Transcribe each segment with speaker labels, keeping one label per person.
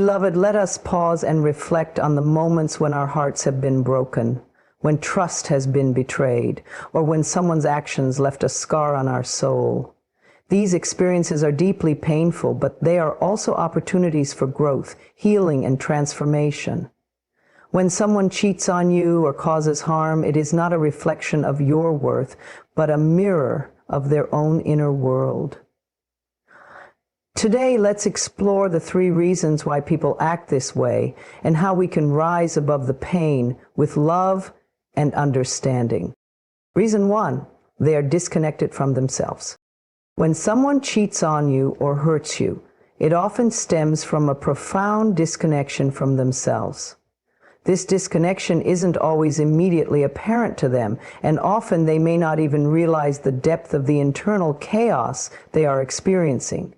Speaker 1: Beloved, let us pause and reflect on the moments when our hearts have been broken, when trust has been betrayed, or when someone's actions left a scar on our soul. These experiences are deeply painful, but they are also opportunities for growth, healing, and transformation. When someone cheats on you or causes harm, it is not a reflection of your worth, but a mirror of their own inner world. Today, let's explore the 3 reasons why people act this way and how we can rise above the pain with love and understanding. Reason 1, they are disconnected from themselves. When someone cheats on you or hurts you, it often stems from a profound disconnection from themselves. This disconnection isn't always immediately apparent to them, and often they may not even realize the depth of the internal chaos they are experiencing.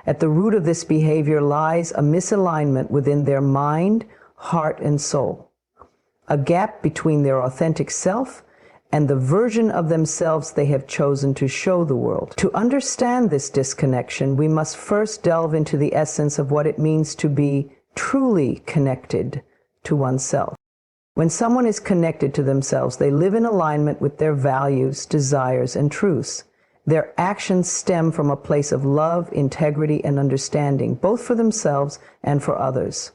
Speaker 1: At the root of this behavior lies a misalignment within their mind, heart, and soul, a gap between their authentic self and the version of themselves they have chosen to show the world. To understand this disconnection, we must first delve into the essence of what it means to be truly connected to oneself. When someone is connected to themselves, they live in alignment with their values, desires, and truths. Their actions stem from a place of love, integrity, and understanding, both for themselves and for others.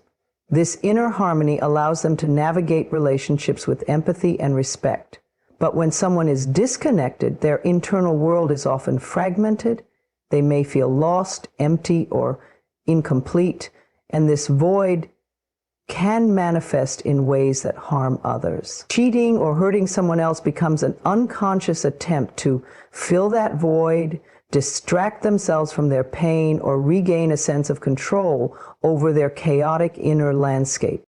Speaker 1: This inner harmony allows them to navigate relationships with empathy and respect. But when someone is disconnected, their internal world is often fragmented. They may feel lost, empty, or incomplete, and this void can manifest in ways that harm others. Cheating or hurting someone else becomes an unconscious attempt to fill that void, distract themselves from their pain, or regain a sense of control over their chaotic inner landscape.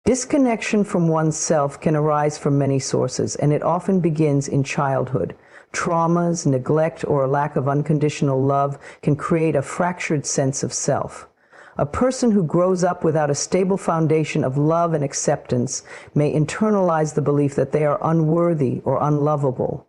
Speaker 1: Disconnection from oneself can arise from many sources, and it often begins in childhood. Traumas, neglect, or a lack of unconditional love can create a fractured sense of self. A person who grows up without a stable foundation of love and acceptance may internalize the belief that they are unworthy or unlovable.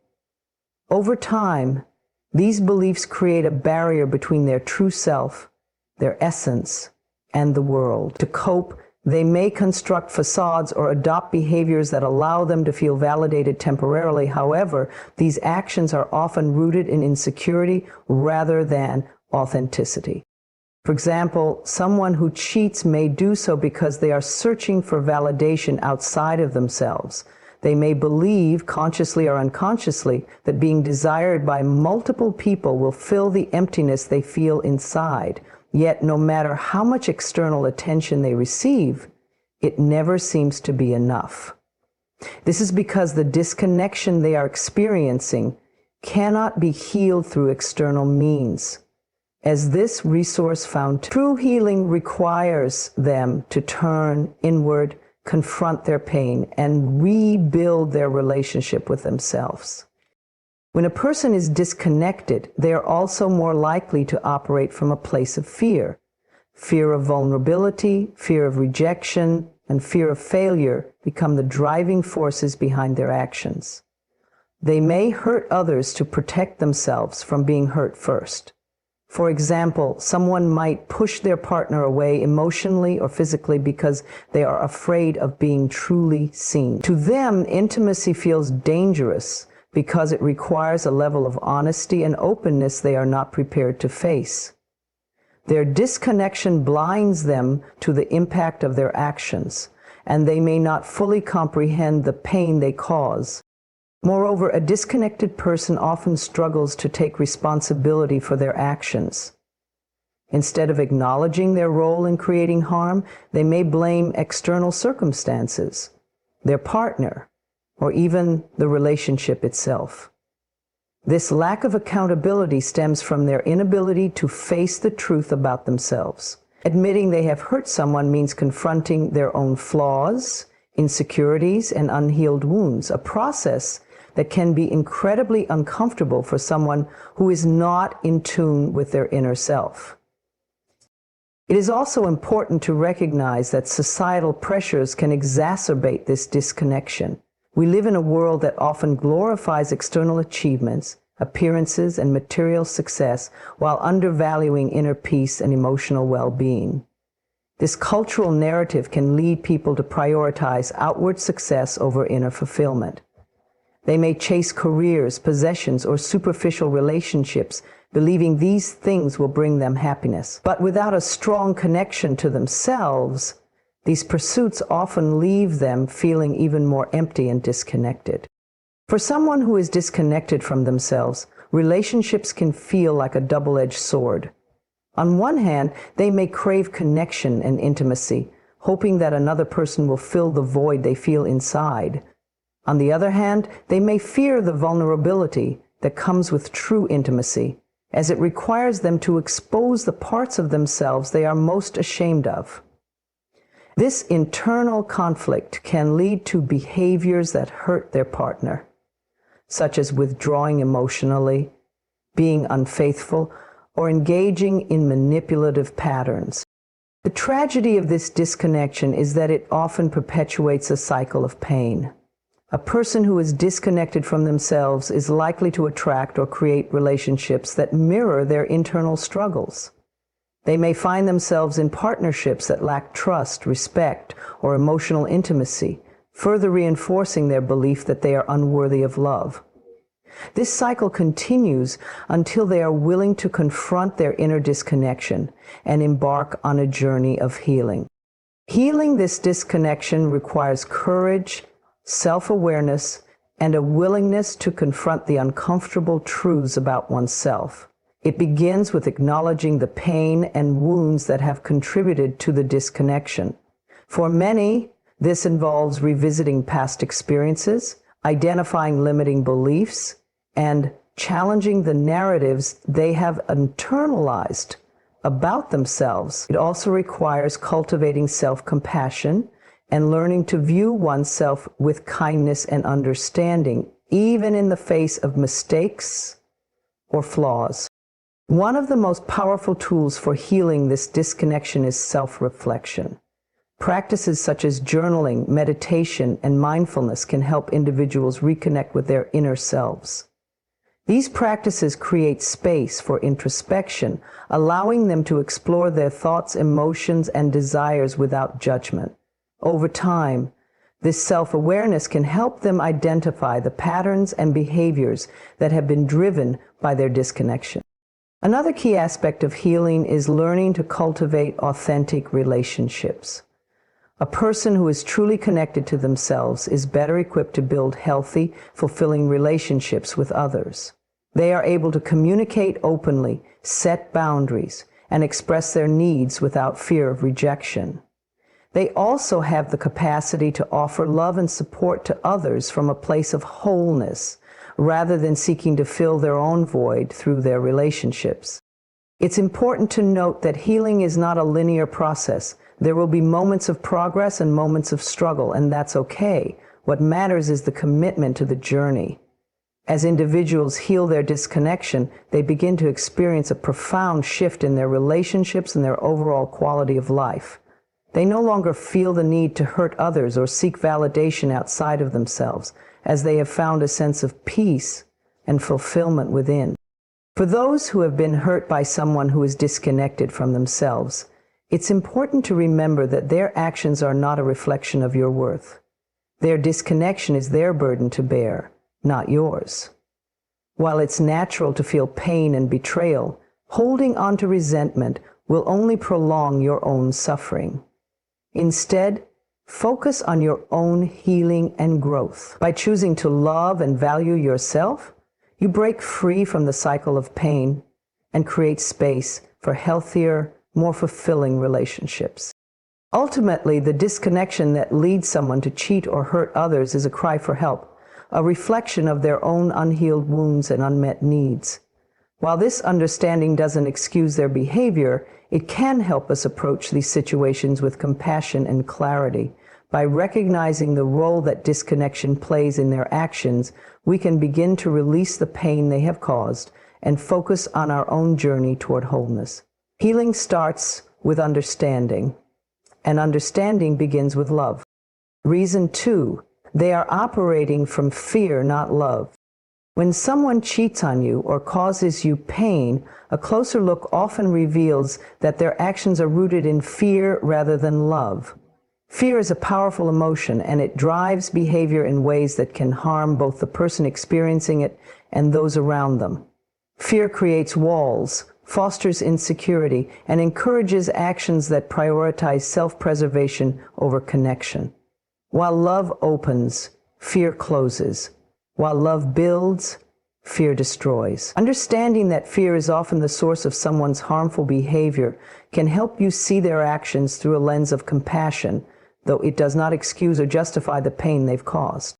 Speaker 1: Over time, these beliefs create a barrier between their true self, their essence, and the world. To cope, they may construct facades or adopt behaviors that allow them to feel validated temporarily. However, these actions are often rooted in insecurity rather than authenticity. For example, someone who cheats may do so because they are searching for validation outside of themselves. They may believe, consciously or unconsciously, that being desired by multiple people will fill the emptiness they feel inside. Yet, no matter how much external attention they receive, it never seems to be enough. This is because the disconnection they are experiencing cannot be healed through external means. As this resource found, true healing requires them to turn inward, confront their pain, and rebuild their relationship with themselves. When a person is disconnected, they are also more likely to operate from a place of fear. Fear of vulnerability, fear of rejection, and fear of failure become the driving forces behind their actions. They may hurt others to protect themselves from being hurt first. For example, someone might push their partner away emotionally or physically because they are afraid of being truly seen. To them, intimacy feels dangerous because it requires a level of honesty and openness they are not prepared to face. Their disconnection blinds them to the impact of their actions, and they may not fully comprehend the pain they cause. Moreover, a disconnected person often struggles to take responsibility for their actions. Instead of acknowledging their role in creating harm, they may blame external circumstances, their partner, or even the relationship itself. This lack of accountability stems from their inability to face the truth about themselves. Admitting they have hurt someone means confronting their own flaws, insecurities, and unhealed wounds, a process that can be incredibly uncomfortable for someone who is not in tune with their inner self. It is also important to recognize that societal pressures can exacerbate this disconnection. We live in a world that often glorifies external achievements, appearances, and material success while undervaluing inner peace and emotional well-being. This cultural narrative can lead people to prioritize outward success over inner fulfillment. They may chase careers, possessions, or superficial relationships, believing these things will bring them happiness. But without a strong connection to themselves, these pursuits often leave them feeling even more empty and disconnected. For someone who is disconnected from themselves, relationships can feel like a double-edged sword. On one hand, they may crave connection and intimacy, hoping that another person will fill the void they feel inside. On the other hand, they may fear the vulnerability that comes with true intimacy, as it requires them to expose the parts of themselves they are most ashamed of. This internal conflict can lead to behaviors that hurt their partner, such as withdrawing emotionally, being unfaithful, or engaging in manipulative patterns. The tragedy of this disconnection is that it often perpetuates a cycle of pain. A person who is disconnected from themselves is likely to attract or create relationships that mirror their internal struggles. They may find themselves in partnerships that lack trust, respect, or emotional intimacy, further reinforcing their belief that they are unworthy of love. This cycle continues until they are willing to confront their inner disconnection and embark on a journey of healing. Healing this disconnection requires courage, self-awareness, and a willingness to confront the uncomfortable truths about oneself. It begins with acknowledging the pain and wounds that have contributed to the disconnection. For many, this involves revisiting past experiences, identifying limiting beliefs, and challenging the narratives they have internalized about themselves. It also requires cultivating self-compassion and learning to view oneself with kindness and understanding, even in the face of mistakes or flaws. One of the most powerful tools for healing this disconnection is self-reflection. Practices such as journaling, meditation, and mindfulness can help individuals reconnect with their inner selves. These practices create space for introspection, allowing them to explore their thoughts, emotions, and desires without judgment. Over time, this self-awareness can help them identify the patterns and behaviors that have been driven by their disconnection. Another key aspect of healing is learning to cultivate authentic relationships. A person who is truly connected to themselves is better equipped to build healthy, fulfilling relationships with others. They are able to communicate openly, set boundaries, and express their needs without fear of rejection. They also have the capacity to offer love and support to others from a place of wholeness, rather than seeking to fill their own void through their relationships. It's important to note that healing is not a linear process. There will be moments of progress and moments of struggle, and that's okay. What matters is the commitment to the journey. As individuals heal their disconnection, they begin to experience a profound shift in their relationships and their overall quality of life. They no longer feel the need to hurt others or seek validation outside of themselves, as they have found a sense of peace and fulfillment within. For those who have been hurt by someone who is disconnected from themselves, it's important to remember that their actions are not a reflection of your worth. Their disconnection is their burden to bear, not yours. While it's natural to feel pain and betrayal, holding on to resentment will only prolong your own suffering. Instead, focus on your own healing and growth. By choosing to love and value yourself, you break free from the cycle of pain and create space for healthier, more fulfilling relationships. Ultimately, the disconnection that leads someone to cheat or hurt others is a cry for help, a reflection of their own unhealed wounds and unmet needs. While this understanding doesn't excuse their behavior, it can help us approach these situations with compassion and clarity. By recognizing the role that disconnection plays in their actions, we can begin to release the pain they have caused and focus on our own journey toward wholeness. Healing starts with understanding, and understanding begins with love. Reason 2, they are operating from fear, not love. When someone cheats on you or causes you pain, a closer look often reveals that their actions are rooted in fear rather than love. Fear is a powerful emotion, and it drives behavior in ways that can harm both the person experiencing it and those around them. Fear creates walls, fosters insecurity, and encourages actions that prioritize self-preservation over connection. While love opens, fear closes. While love builds, fear destroys. Understanding that fear is often the source of someone's harmful behavior can help you see their actions through a lens of compassion, though it does not excuse or justify the pain they've caused.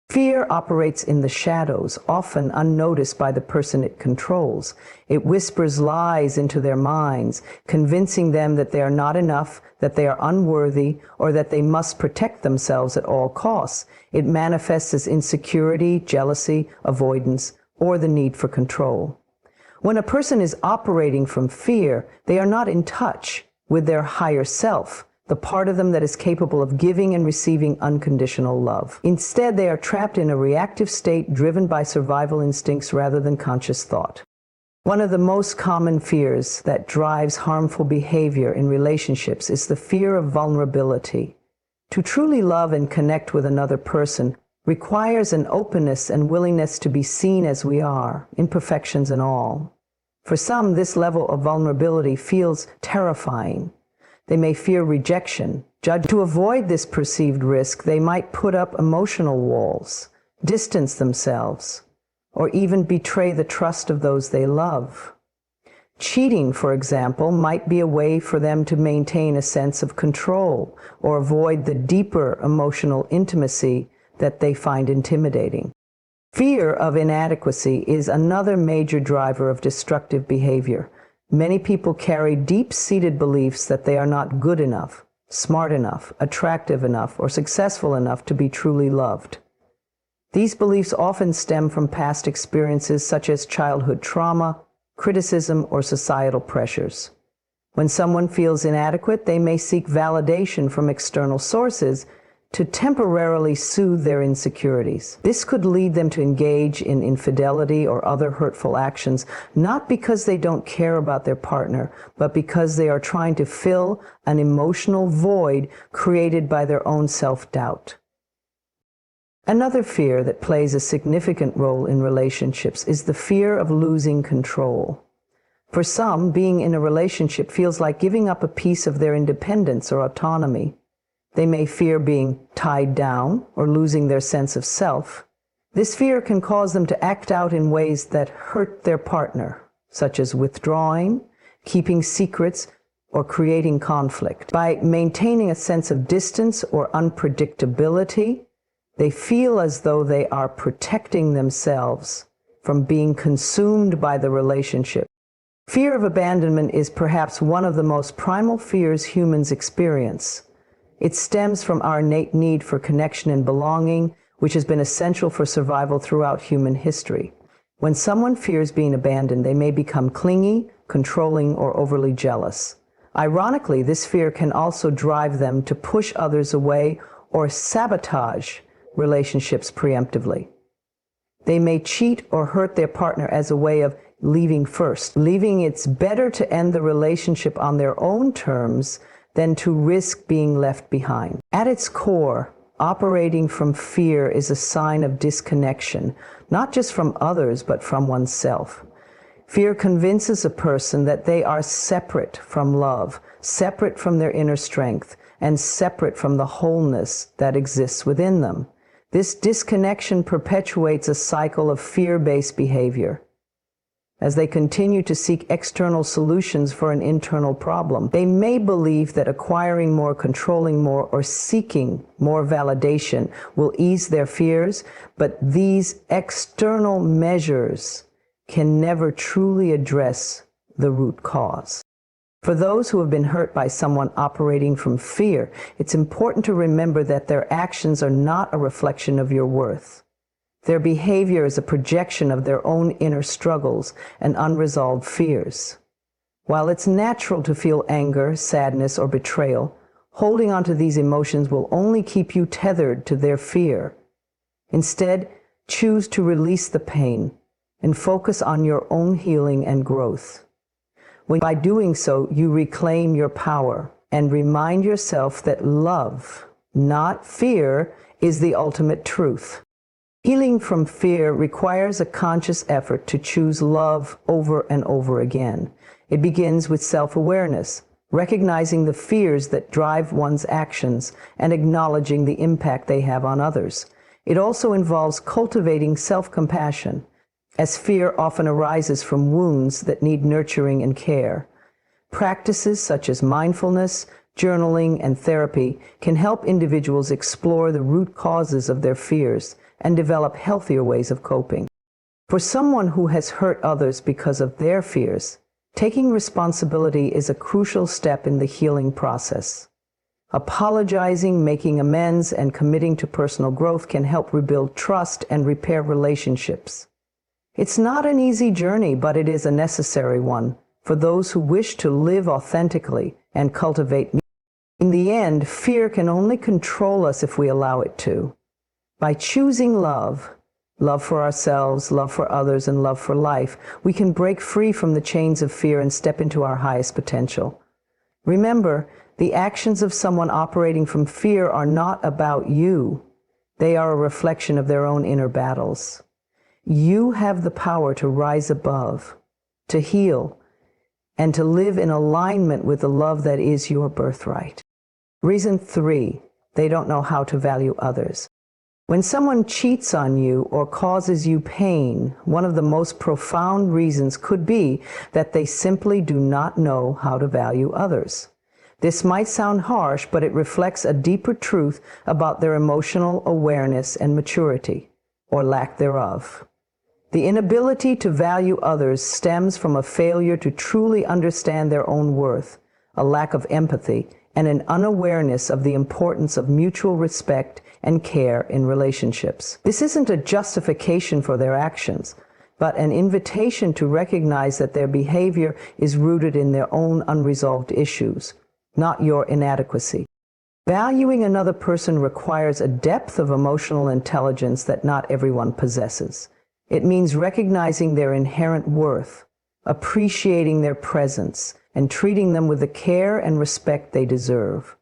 Speaker 1: Fear operates in the shadows, often unnoticed by the person it controls. It whispers lies into their minds, convincing them that they are not enough, that they are unworthy, or that they must protect themselves at all costs. It manifests as insecurity, jealousy, avoidance, or the need for control. When a person is operating from fear, they are not in touch with their higher self, the part of them that is capable of giving and receiving unconditional love. Instead, they are trapped in a reactive state driven by survival instincts rather than conscious thought. One of the most common fears that drives harmful behavior in relationships is the fear of vulnerability. To truly love and connect with another person requires an openness and willingness to be seen as we are, imperfections and all. For some, this level of vulnerability feels terrifying. They may fear rejection. To avoid this perceived risk, they might put up emotional walls, distance themselves, or even betray the trust of those they love. Cheating, for example, might be a way for them to maintain a sense of control or avoid the deeper emotional intimacy that they find intimidating. Fear of inadequacy is another major driver of destructive behavior. Many people carry deep-seated beliefs that they are not good enough, smart enough, attractive enough, or successful enough to be truly loved. These beliefs often stem from past experiences such as childhood trauma, criticism, or societal pressures. When someone feels inadequate, they may seek validation from external sources to temporarily soothe their insecurities. This could lead them to engage in infidelity or other hurtful actions, not because they don't care about their partner, but because they are trying to fill an emotional void created by their own self-doubt. Another fear that plays a significant role in relationships is the fear of losing control. For some, being in a relationship feels like giving up a piece of their independence or autonomy. They may fear being tied down or losing their sense of self. This fear can cause them to act out in ways that hurt their partner, such as withdrawing, keeping secrets, or creating conflict. By maintaining a sense of distance or unpredictability, they feel as though they are protecting themselves from being consumed by the relationship. Fear of abandonment is perhaps one of the most primal fears humans experience. It stems from our innate need for connection and belonging, which has been essential for survival throughout human history. When someone fears being abandoned, they may become clingy, controlling, or overly jealous. Ironically, this fear can also drive them to push others away or sabotage relationships preemptively. They may cheat or hurt their partner as a way of leaving first, believing it's better to end the relationship on their own terms than to risk being left behind. At its core, operating from fear is a sign of disconnection, not just from others, but from oneself. Fear convinces a person that they are separate from love, separate from their inner strength, and separate from the wholeness that exists within them. This disconnection perpetuates a cycle of fear-based behavior. As they continue to seek external solutions for an internal problem, they may believe that acquiring more, controlling more, or seeking more validation will ease their fears, but these external measures can never truly address the root cause. For those who have been hurt by someone operating from fear, it's important to remember that their actions are not a reflection of your worth. Their behavior is a projection of their own inner struggles and unresolved fears. While it's natural to feel anger, sadness, or betrayal, holding on to these emotions will only keep you tethered to their fear. Instead, Choose to release the pain and focus on your own healing and growth. By doing so, you reclaim your power and remind yourself that love, not fear, is the ultimate truth. Healing from fear requires a conscious effort to choose love over and over again. It begins with self-awareness, recognizing the fears that drive one's actions and acknowledging the impact they have on others. It also involves cultivating self-compassion, as fear often arises from wounds that need nurturing and care. Practices such as mindfulness, journaling, and therapy can help individuals explore the root causes of their fears and develop healthier ways of coping. For someone who has hurt others because of their fears, taking responsibility is a crucial step in the healing process. Apologizing, making amends, and committing to personal growth can help rebuild trust and repair relationships. It's not an easy journey, but it is a necessary one for those who wish to live authentically and cultivate. In the end, fear can only control us if we allow it to. By choosing love, love for ourselves, love for others, and love for life, we can break free from the chains of fear and step into our highest potential. Remember, the actions of someone operating from fear are not about you. They are a reflection of their own inner battles. You have the power to rise above, to heal, and to live in alignment with the love that is your birthright. Reason 3, they don't know how to value others. When someone cheats on you or causes you pain, one of the most profound reasons could be that they simply do not know how to value others. This might sound harsh, but it reflects a deeper truth about their emotional awareness and maturity, or lack thereof. The inability to value others stems from a failure to truly understand their own worth, a lack of empathy, and an unawareness of the importance of mutual respect and care in relationships. This isn't a justification for their actions, but an invitation to recognize that their behavior is rooted in their own unresolved issues, not your inadequacy. Valuing another person requires a depth of emotional intelligence that not everyone possesses. It means recognizing their inherent worth, appreciating their presence, and treating them with the care and respect they deserve.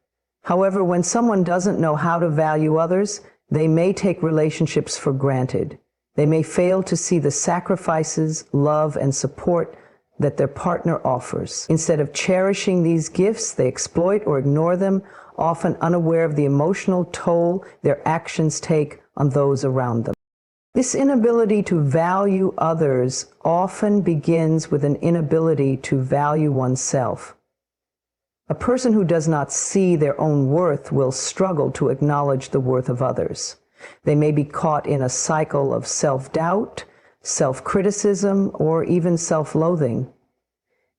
Speaker 1: However, when someone doesn't know how to value others, they may take relationships for granted. They may fail to see the sacrifices, love, and support that their partner offers. Instead of cherishing these gifts, they exploit or ignore them, often unaware of the emotional toll their actions take on those around them. This inability to value others often begins with an inability to value oneself. A person who does not see their own worth will struggle to acknowledge the worth of others. They may be caught in a cycle of self-doubt, self-criticism, or even self-loathing.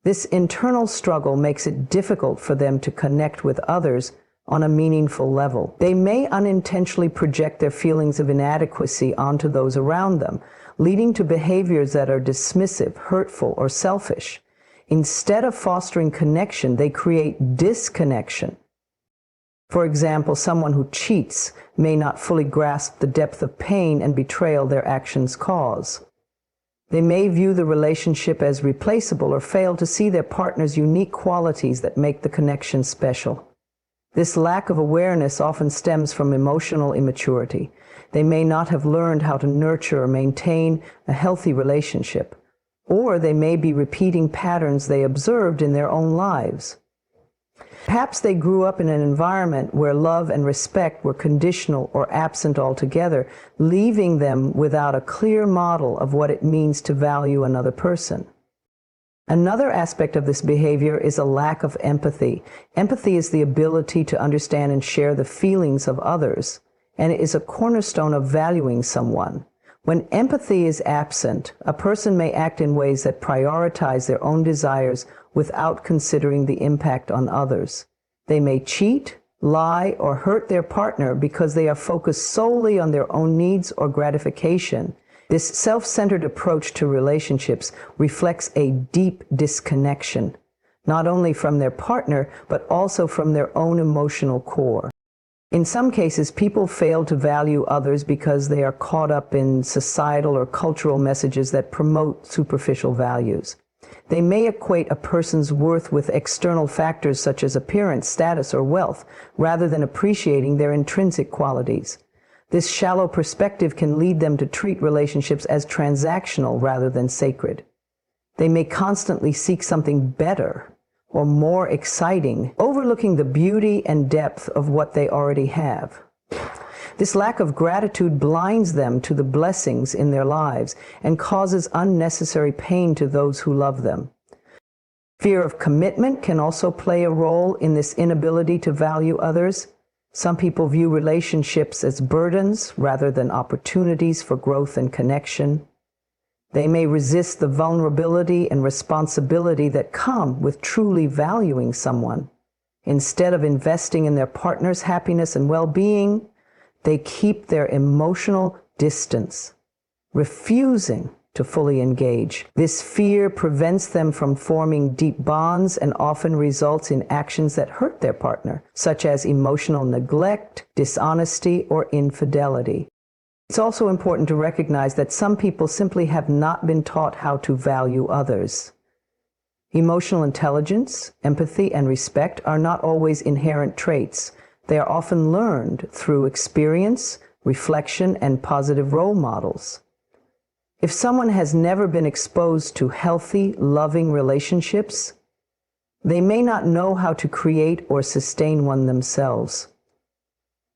Speaker 1: This internal struggle makes it difficult for them to connect with others on a meaningful level. They may unintentionally project their feelings of inadequacy onto those around them, leading to behaviors that are dismissive, hurtful, or selfish. Instead of fostering connection, they create disconnection. For example, someone who cheats may not fully grasp the depth of pain and betrayal their actions cause. They may view the relationship as replaceable or fail to see their partner's unique qualities that make the connection special. This lack of awareness often stems from emotional immaturity. They may not have learned how to nurture or maintain a healthy relationship, or they may be repeating patterns they observed in their own lives. Perhaps they grew up in an environment where love and respect were conditional or absent altogether, leaving them without a clear model of what it means to value another person. Another aspect of this behavior is a lack of empathy. Empathy is the ability to understand and share the feelings of others, and it is a cornerstone of valuing someone. When empathy is absent, a person may act in ways that prioritize their own desires without considering the impact on others. They may cheat, lie, or hurt their partner because they are focused solely on their own needs or gratification. This self-centered approach to relationships reflects a deep disconnection, not only from their partner, but also from their own emotional core. In some cases, people fail to value others because they are caught up in societal or cultural messages that promote superficial values. They may equate a person's worth with external factors such as appearance, status, or wealth, rather than appreciating their intrinsic qualities. This shallow perspective can lead them to treat relationships as transactional rather than sacred. They may constantly seek something better or more exciting, overlooking the beauty and depth of what they already have. This lack of gratitude blinds them to the blessings in their lives and causes unnecessary pain to those who love them. Fear of commitment can also play a role in this inability to value others. Some people view relationships as burdens rather than opportunities for growth and connection. They may resist the vulnerability and responsibility that come with truly valuing someone. Instead of investing in their partner's happiness and well-being, they keep their emotional distance, refusing to fully engage. This fear prevents them from forming deep bonds and often results in actions that hurt their partner, such as emotional neglect, dishonesty, or infidelity. It's also important to recognize that some people simply have not been taught how to value others. Emotional intelligence, empathy, and respect are not always inherent traits. They are often learned through experience, reflection, and positive role models. If someone has never been exposed to healthy, loving relationships, they may not know how to create or sustain one themselves.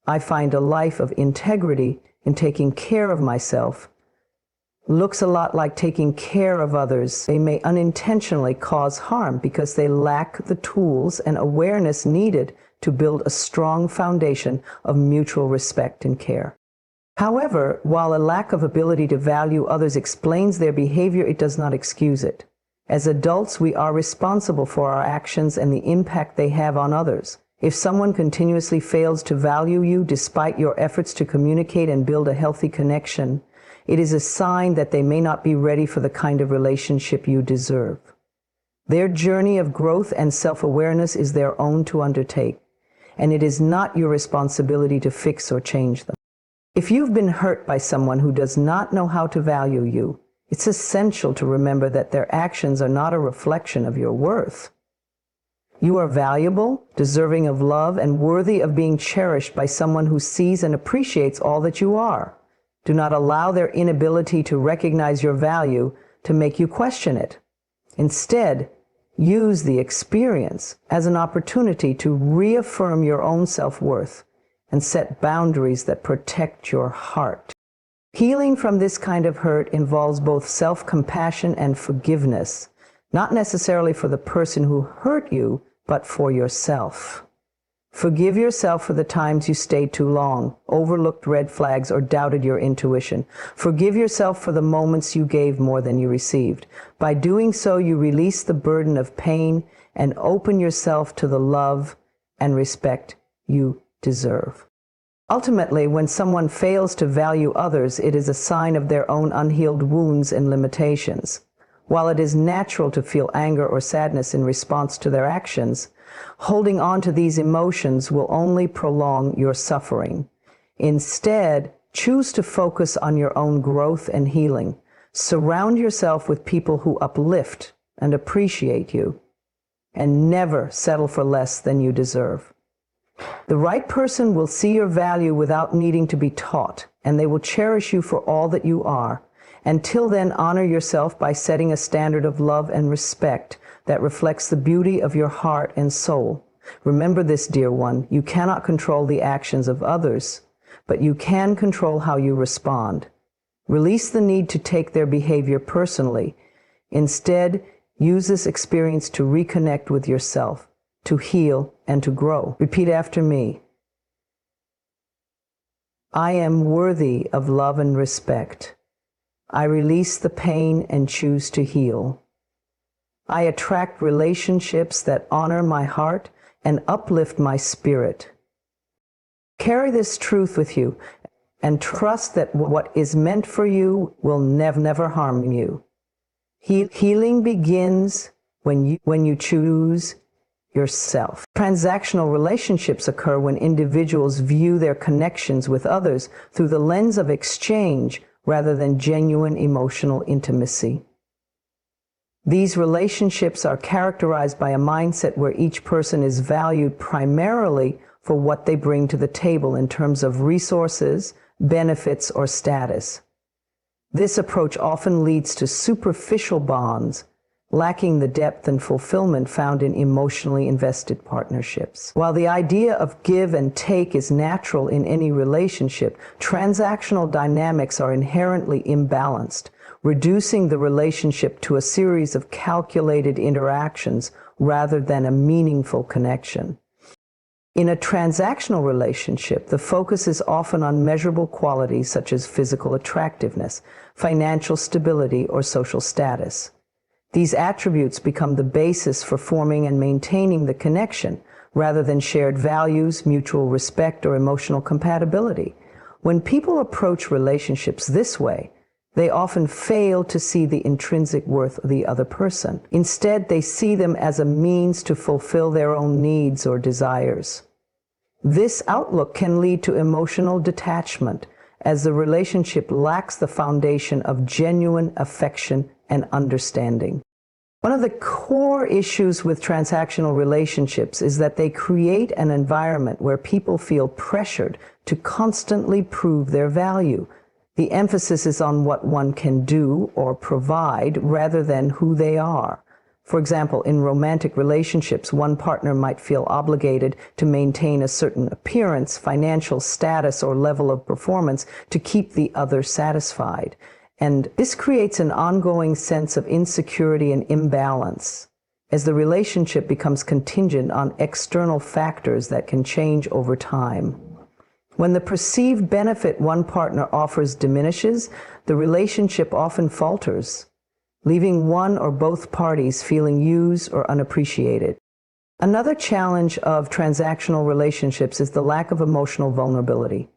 Speaker 1: I find a life of integrity in taking care of myself looks a lot like taking care of others. They may unintentionally cause harm because they lack the tools and awareness needed to build a strong foundation of mutual respect and care. However, while a lack of ability to value others explains their behavior, it does not excuse it. As adults, we are responsible for our actions and the impact they have on others. If someone continuously fails to value you despite your efforts to communicate and build a healthy connection, it is a sign that they may not be ready for the kind of relationship you deserve. Their journey of growth and self-awareness is their own to undertake, and it is not your responsibility to fix or change them. If you've been hurt by someone who does not know how to value you, it's essential to remember that their actions are not a reflection of your worth. You are valuable, deserving of love, and worthy of being cherished by someone who sees and appreciates all that you are. Do not allow their inability to recognize your value to make you question it. Instead, use the experience as an opportunity to reaffirm your own self-worth and set boundaries that protect your heart. Healing from this kind of hurt involves both self-compassion and forgiveness, not necessarily for the person who hurt you, but for yourself. Forgive yourself for the times you stayed too long, overlooked red flags, or doubted your intuition. Forgive yourself for the moments you gave more than you received. By doing so, you release the burden of pain and open yourself to the love and respect you deserve. Ultimately, when someone fails to value others, it is a sign of their own unhealed wounds and limitations. While it is natural to feel anger or sadness in response to their actions, holding on to these emotions will only prolong your suffering. Instead, choose to focus on your own growth and healing. Surround yourself with people who uplift and appreciate you, and never settle for less than you deserve. The right person will see your value without needing to be taught, and they will cherish you for all that you are. Until then, honor yourself by setting a standard of love and respect that reflects the beauty of your heart and soul. Remember this, dear one, you cannot control the actions of others, but you can control how you respond. Release the need to take their behavior personally. Instead, use this experience to reconnect with yourself, to heal, and to grow. Repeat after me. I am worthy of love and respect. I release the pain and choose to heal. I attract relationships that honor my heart and uplift my spirit. Carry this truth with you and trust that what is meant for you will never harm you. Healing begins when you choose yourself. Transactional relationships occur when individuals view their connections with others through the lens of exchange rather than genuine emotional intimacy. These relationships are characterized by a mindset where each person is valued primarily for what they bring to the table in terms of resources, benefits, or status. This approach often leads to superficial bonds, lacking the depth and fulfillment found in emotionally invested partnerships. While the idea of give and take is natural in any relationship, transactional dynamics are inherently imbalanced, reducing the relationship to a series of calculated interactions rather than a meaningful connection. In a transactional relationship, the focus is often on measurable qualities such as physical attractiveness, financial stability, or social status. These attributes become the basis for forming and maintaining the connection, rather than shared values, mutual respect, or emotional compatibility. When people approach relationships this way, they often fail to see the intrinsic worth of the other person. Instead, they see them as a means to fulfill their own needs or desires. This outlook can lead to emotional detachment, as the relationship lacks the foundation of genuine affection and understanding. One of the core issues with transactional relationships is that they create an environment where people feel pressured to constantly prove their value. The emphasis is on what one can do or provide rather than who they are. For example, in romantic relationships, one partner might feel obligated to maintain a certain appearance, financial status, or level of performance to keep the other satisfied. And this creates an ongoing sense of insecurity and imbalance, as the relationship becomes contingent on external factors that can change over time. When the perceived benefit one partner offers diminishes, the relationship often falters, leaving one or both parties feeling used or unappreciated. Another challenge of transactional relationships is the lack of emotional vulnerability.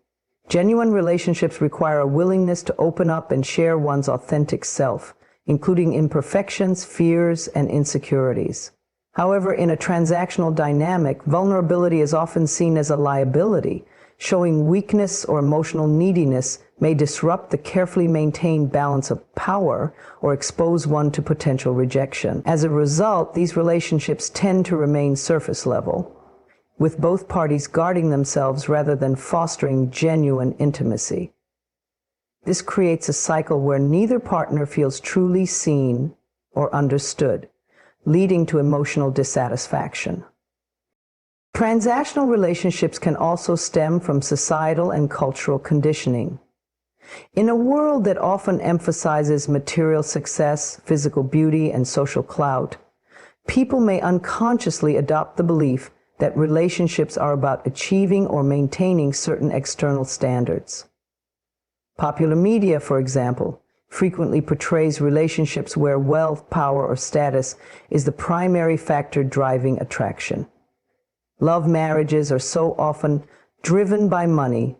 Speaker 1: Genuine relationships require a willingness to open up and share one's authentic self, including imperfections, fears, and insecurities. However, in a transactional dynamic, vulnerability is often seen as a liability. Showing weakness or emotional neediness may disrupt the carefully maintained balance of power or expose one to potential rejection. As a result, these relationships tend to remain surface level, with both parties guarding themselves rather than fostering genuine intimacy. This creates a cycle where neither partner feels truly seen or understood, leading to emotional dissatisfaction. Transactional relationships can also stem from societal and cultural conditioning. In a world that often emphasizes material success, physical beauty, and social clout, people may unconsciously adopt the belief that relationships are about achieving or maintaining certain external standards. Popular media, for example, frequently portrays relationships where wealth, power, or status is the primary factor driving attraction. Love marriages are so often driven by money,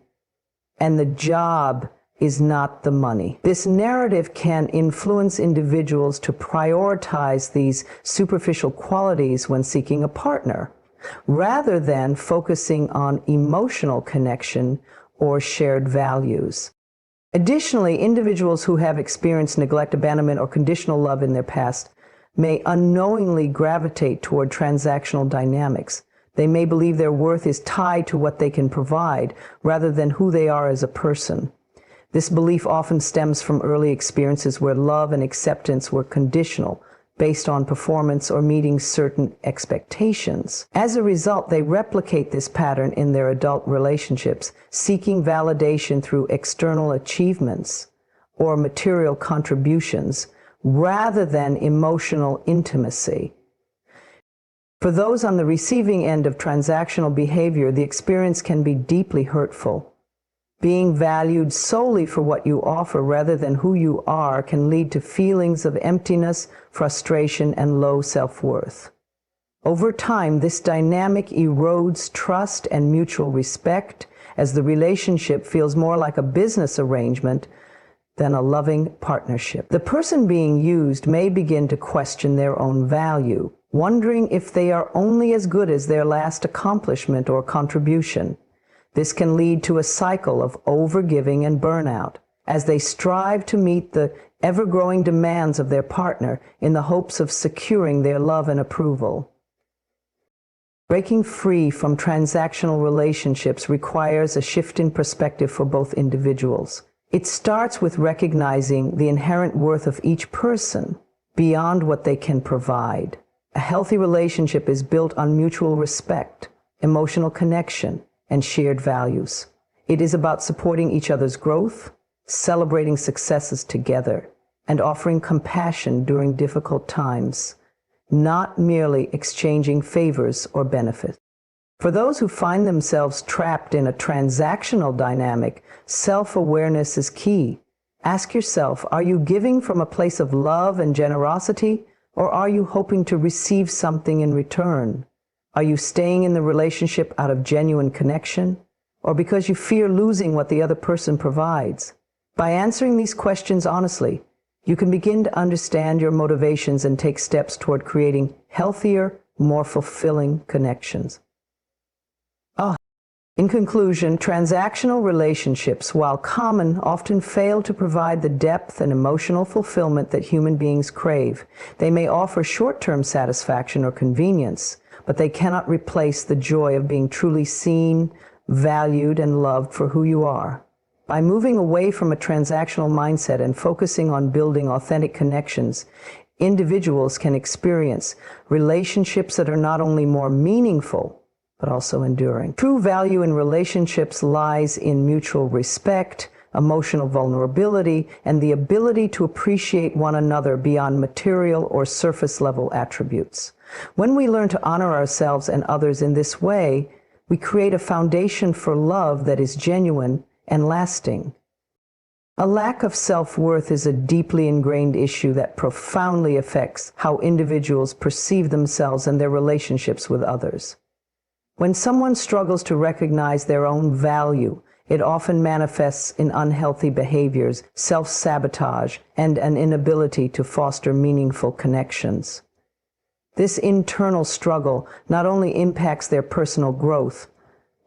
Speaker 1: and the job is not the money. This narrative can influence individuals to prioritize these superficial qualities when seeking a partner, rather than focusing on emotional connection or shared values. Additionally, individuals who have experienced neglect, abandonment, or conditional love in their past may unknowingly gravitate toward transactional dynamics. They may believe their worth is tied to what they can provide rather than who they are as a person. This belief often stems from early experiences where love and acceptance were conditional, based on performance or meeting certain expectations. As a result, they replicate this pattern in their adult relationships, seeking validation through external achievements or material contributions rather than emotional intimacy. For those on the receiving end of transactional behavior, the experience can be deeply hurtful. Being valued solely for what you offer rather than who you are can lead to feelings of emptiness, frustration, and low self-worth. Over time, this dynamic erodes trust and mutual respect, as the relationship feels more like a business arrangement than a loving partnership. The person being used may begin to question their own value, wondering if they are only as good as their last accomplishment or contribution. This can lead to a cycle of overgiving and burnout, as they strive to meet the ever-growing demands of their partner in the hopes of securing their love and approval. Breaking free from transactional relationships requires a shift in perspective for both individuals. It starts with recognizing the inherent worth of each person beyond what they can provide. A healthy relationship is built on mutual respect, emotional connection, and shared values. It is about supporting each other's growth, celebrating successes together, and offering compassion during difficult times, not merely exchanging favors or benefits. For those who find themselves trapped in a transactional dynamic, self-awareness is key. Ask yourself, are you giving from a place of love and generosity, or are you hoping to receive something in return? Are you staying in the relationship out of genuine connection, or because you fear losing what the other person provides? By answering these questions honestly, you can begin to understand your motivations and take steps toward creating healthier, more fulfilling connections. In conclusion, transactional relationships, while common, often fail to provide the depth and emotional fulfillment that human beings crave. They may offer short-term satisfaction or convenience, but they cannot replace the joy of being truly seen, valued, and loved for who you are. By moving away from a transactional mindset and focusing on building authentic connections, individuals can experience relationships that are not only more meaningful, but also enduring. True value in relationships lies in mutual respect, emotional vulnerability, and the ability to appreciate one another beyond material or surface-level attributes. When we learn to honor ourselves and others in this way, we create a foundation for love that is genuine and lasting. A lack of self-worth is a deeply ingrained issue that profoundly affects how individuals perceive themselves and their relationships with others. When someone struggles to recognize their own value, it often manifests in unhealthy behaviors, self-sabotage, and an inability to foster meaningful connections. This internal struggle not only impacts their personal growth,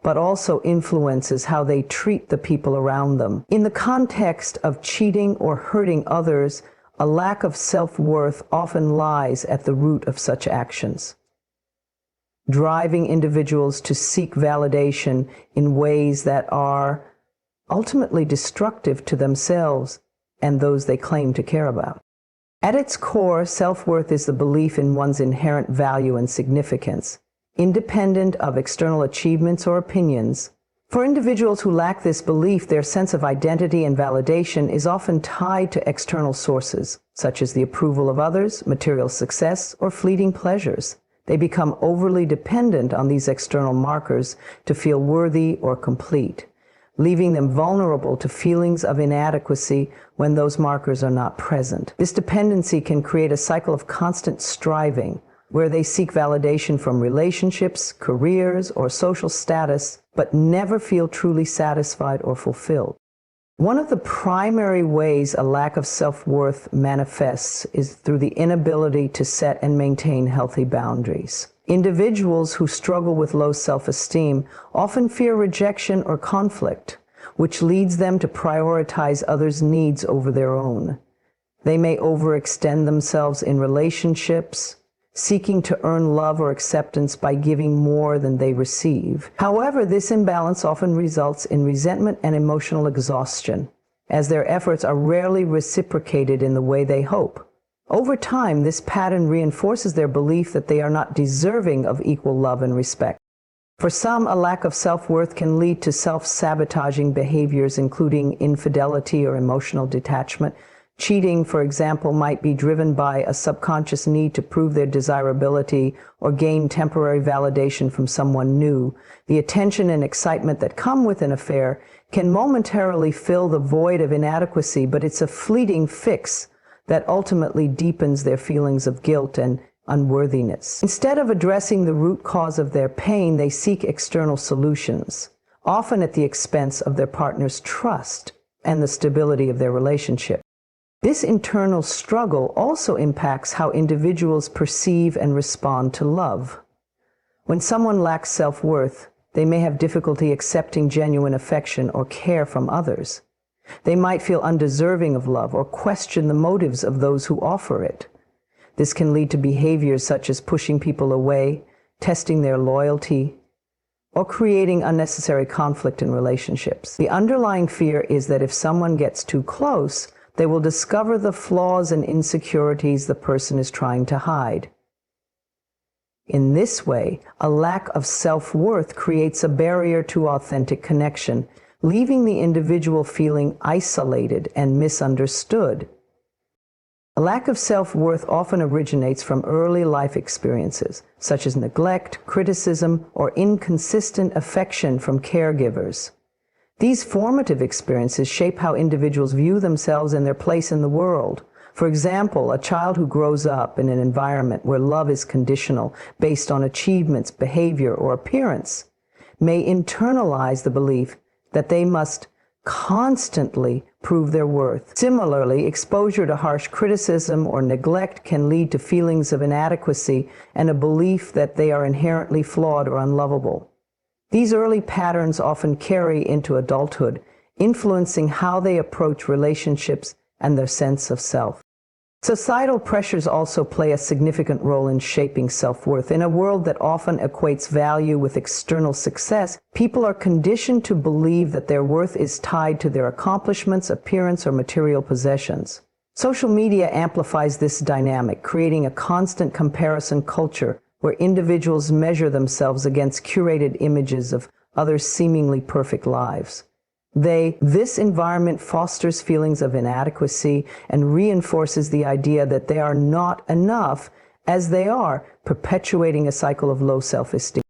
Speaker 1: but also influences how they treat the people around them. In the context of cheating or hurting others, a lack of self-worth often lies at the root of such actions, driving individuals to seek validation in ways that are ultimately destructive to themselves and those they claim to care about. At its core, self-worth is the belief in one's inherent value and significance, independent of external achievements or opinions. For individuals who lack this belief, their sense of identity and validation is often tied to external sources, such as the approval of others, material success, or fleeting pleasures. They become overly dependent on these external markers to feel worthy or complete, leaving them vulnerable to feelings of inadequacy when those markers are not present. This dependency can create a cycle of constant striving, where they seek validation from relationships, careers, or social status, but never feel truly satisfied or fulfilled. One of the primary ways a lack of self-worth manifests is through the inability to set and maintain healthy boundaries. Individuals who struggle with low self-esteem often fear rejection or conflict, which leads them to prioritize others' needs over their own. They may overextend themselves in relationships, seeking to earn love or acceptance by giving more than they receive. However, this imbalance often results in resentment and emotional exhaustion, as their efforts are rarely reciprocated in the way they hope. Over time, this pattern reinforces their belief that they are not deserving of equal love and respect. For some, a lack of self-worth can lead to self-sabotaging behaviors, including infidelity or emotional detachment. Cheating, for example, might be driven by a subconscious need to prove their desirability or gain temporary validation from someone new. The attention and excitement that come with an affair can momentarily fill the void of inadequacy, but it's a fleeting fix that ultimately deepens their feelings of guilt and unworthiness. Instead of addressing the root cause of their pain, they seek external solutions, often at the expense of their partner's trust and the stability of their relationship. This internal struggle also impacts how individuals perceive and respond to love. When someone lacks self-worth, they may have difficulty accepting genuine affection or care from others. They might feel undeserving of love or question the motives of those who offer it. This can lead to behaviors such as pushing people away, testing their loyalty, or creating unnecessary conflict in relationships. The underlying fear is that if someone gets too close, they will discover the flaws and insecurities the person is trying to hide. In this way, a lack of self-worth creates a barrier to authentic connection, leaving the individual feeling isolated and misunderstood. A lack of self-worth often originates from early life experiences, such as neglect, criticism, or inconsistent affection from caregivers. These formative experiences shape how individuals view themselves and their place in the world. For example, a child who grows up in an environment where love is conditional, based on achievements, behavior, or appearance, may internalize the belief that they must constantly prove their worth. Similarly, exposure to harsh criticism or neglect can lead to feelings of inadequacy and a belief that they are inherently flawed or unlovable. These early patterns often carry into adulthood, influencing how they approach relationships and their sense of self. Societal pressures also play a significant role in shaping self-worth. In a world that often equates value with external success, people are conditioned to believe that their worth is tied to their accomplishments, appearance, or material possessions. Social media amplifies this dynamic, creating a constant comparison culture where individuals measure themselves against curated images of others' seemingly perfect lives. This environment fosters feelings of inadequacy and reinforces the idea that they are not enough as they are, perpetuating a cycle of low self-esteem.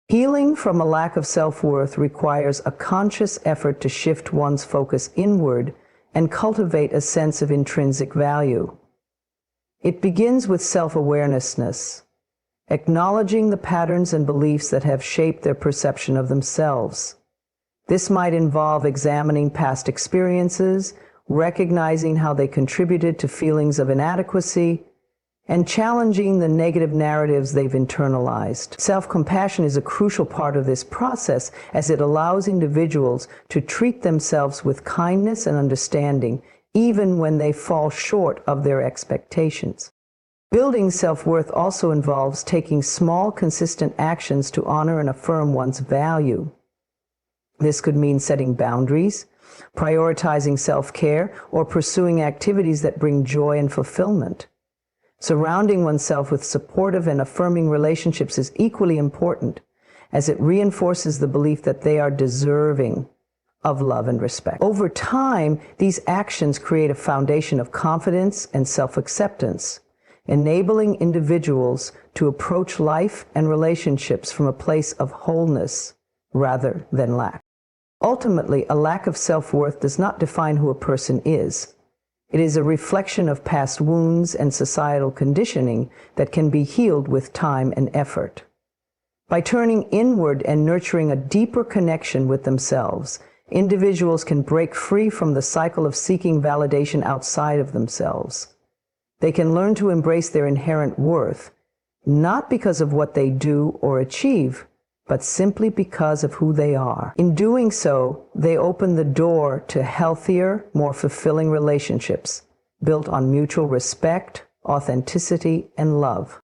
Speaker 1: Healing from a lack of self-worth requires a conscious effort to shift one's focus inward and cultivate a sense of intrinsic value. It begins with self-awareness, acknowledging the patterns and beliefs that have shaped their perception of themselves. This might involve examining past experiences, recognizing how they contributed to feelings of inadequacy, and challenging the negative narratives they've internalized. Self-compassion is a crucial part of this process, as it allows individuals to treat themselves with kindness and understanding, even when they fall short of their expectations. Building self-worth also involves taking small, consistent actions to honor and affirm one's value. This could mean setting boundaries, prioritizing self-care, or pursuing activities that bring joy and fulfillment. Surrounding oneself with supportive and affirming relationships is equally important, as it reinforces the belief that they are deserving of love and respect. Over time, these actions create a foundation of confidence and self-acceptance, enabling individuals to approach life and relationships from a place of wholeness rather than lack. Ultimately, a lack of self-worth does not define who a person is. It is a reflection of past wounds and societal conditioning that can be healed with time and effort. By turning inward and nurturing a deeper connection with themselves, individuals can break free from the cycle of seeking validation outside of themselves. They can learn to embrace their inherent worth, not because of what they do or achieve, but simply because of who they are. In doing so, they open the door to healthier, more fulfilling relationships built on mutual respect, authenticity, and love.